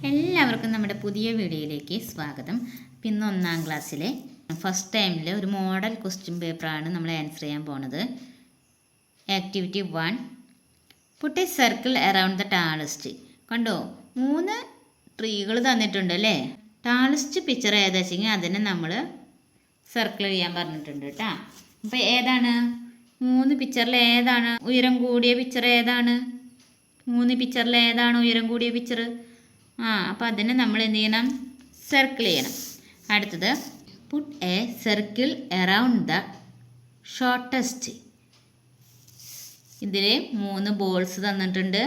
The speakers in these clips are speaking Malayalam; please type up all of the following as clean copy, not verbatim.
എല്ലാവർക്കും നമ്മുടെ പുതിയ വീഡിയോയിലേക്ക് സ്വാഗതം. ഇന്ന് 1ാം ക്ലാസ്സിലെ ഫസ്റ്റ് ടൈമിൽ ഒരു മോഡൽ ക്വസ്റ്റ്യൻ പേപ്പറാണ് നമ്മൾ ആൻസർ ചെയ്യാൻ പോണത്. Activity 1, put a circle around the tallest. കണ്ടോ, 3 ട്രീകൾ തന്നിട്ടുണ്ട് അല്ലേ. ടാളസ്റ്റ് പിക്ചർ ഏതാ വെച്ചെങ്കിൽ അതിനെ നമ്മൾ സർക്കിൾ ചെയ്യാൻ പറഞ്ഞിട്ടുണ്ട് കേട്ടോ. അപ്പോൾ ഏതാണ് 3 പിക്ചറിൽ ഏതാണ് ഉയരം കൂടിയ പിക്ചർ? ഏതാണ് 3 പിക്ചറിൽ ഏതാണ് ഉയരം കൂടിയ പിക്ചർ? അപ്പോൾ അതിനെ നമ്മൾ എന്ത് ചെയ്യണം? സർക്കിൾ ചെയ്യണം. അടുത്തത് put a circle around the shortest. ഇതിൽ 3 ബോൾസ് തന്നിട്ടുണ്ട്.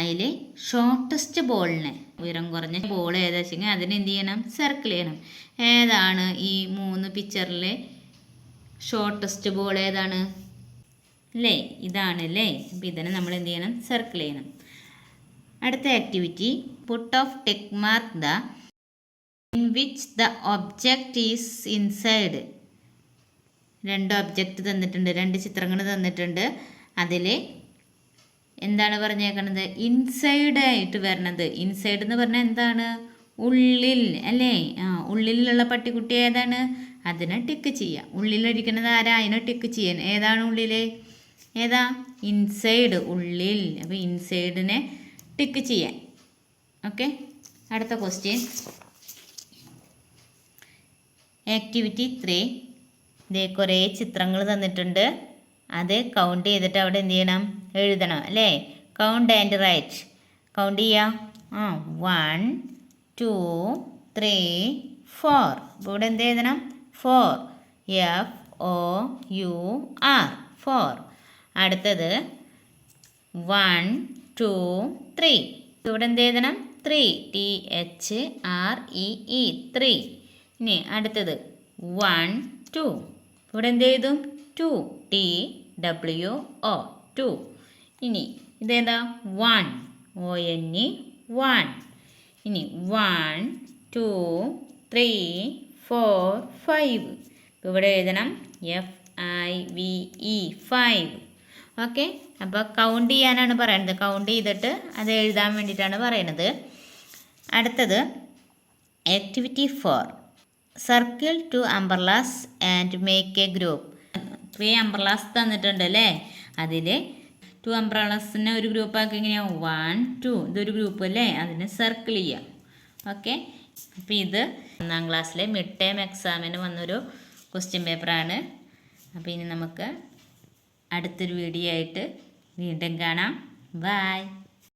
അതിൽ ഷോർട്ടസ്റ്റ് ബോളിനെ, ഉയരം കുറഞ്ഞ ബോൾ ഏതാ വെച്ചെങ്കിൽ അതിനെ എന്ത് ചെയ്യണം? സർക്കിൾ ചെയ്യണം. ഏതാണ് ഈ 3 പിക്ചറിലെ ഷോർട്ടസ്റ്റ് ബോൾ? ഏതാണ് അല്ലേ? ഇതാണ് അല്ലേ. അപ്പോൾ ഇതിനെ നമ്മൾ എന്ത് ചെയ്യണം? സർക്കിൾ ചെയ്യണം. അടുത്ത activity, put off tick mark the in which the object is inside. 2 object തന്നിട്ടുണ്ട്, 2 ചിത്രങ്ങൾ തന്നിട്ടുണ്ട്. അതിൽ എന്താണ് പറഞ്ഞേക്കണത്? ഇൻസൈഡായിട്ട് വരണത്. ഇൻസൈഡ് എന്ന് പറഞ്ഞാൽ എന്താണ്? ഉള്ളിൽ അല്ലേ. ഉള്ളിലുള്ള പട്ടിക്കുട്ടി ഏതാണ്? അതിനെ ടിക്ക് ചെയ്യുക. ഉള്ളിലിരിക്കുന്നത് ആരാ? അതിനെ ടിക്ക് ചെയ്യാൻ. ഏതാണ് ഉള്ളിൽ? ഏതാ? ഇൻസൈഡ്, ഉള്ളിൽ. അപ്പോൾ ഇൻസൈഡിനെ ടിക്ക് ചെയ്യാൻ. ഓക്കെ. അടുത്ത ക്വസ്റ്റ്യൻ, ആക്ടിവിറ്റി 3. ഇതേ കുറേ ചിത്രങ്ങൾ തന്നിട്ടുണ്ട്. അത് കൗണ്ട് ചെയ്തിട്ട് അവിടെ എന്ത് ചെയ്യണം? എഴുതണം അല്ലേ. Count and right. കൗണ്ട് ചെയ്യാം. 1 2 3 4. അപ്പോൾ ഇവിടെ എന്ത് എഴുതണം? 4. FOUR 4. അടുത്തത് 1 2 3. ഇവിടെ എന്ത് എഴുതണം? 3. THREE 3. ഇനി അടുത്തത് 1 2. ഇവിടെ എന്ത് എഴുതും? 2. TWO 2. ഇനി ഇതേതാ? 1 ONE 1. ഇനി 1 2 3 4 5. ഇവിടെ എഴുതണം FIVE 5. ഓക്കെ. അപ്പോൾ കൗണ്ട് ചെയ്യാനാണ് പറയുന്നത്. കൗണ്ട് ചെയ്തിട്ട് അത് എഴുതാൻ വേണ്ടിയിട്ടാണ് പറയുന്നത്. അടുത്തത് activity 4, circle 2 umbrellas and make A group. 3 umbrellas തന്നിട്ടുണ്ട് അല്ലേ. അതിൽ 2 അംബ്രലാസിനെ ഒരു ഗ്രൂപ്പാക്കി എങ്ങനെയാണ്? 1 2. ഇതൊരു ഗ്രൂപ്പ് അല്ലേ. അതിനെ സർക്കിൾ ചെയ്യാം. ഓക്കെ. അപ്പോൾ ഇത് 1ാം ക്ലാസ്സിലെ മിഡ് ടേം എക്സാമിന് വന്നൊരു ക്വസ്റ്റ്യൻ പേപ്പറാണ്. അപ്പോൾ ഇനി നമുക്ക് അടുത്തൊരു വീഡിയോ ആയിട്ട് വീണ്ടും കാണാം. ബൈ.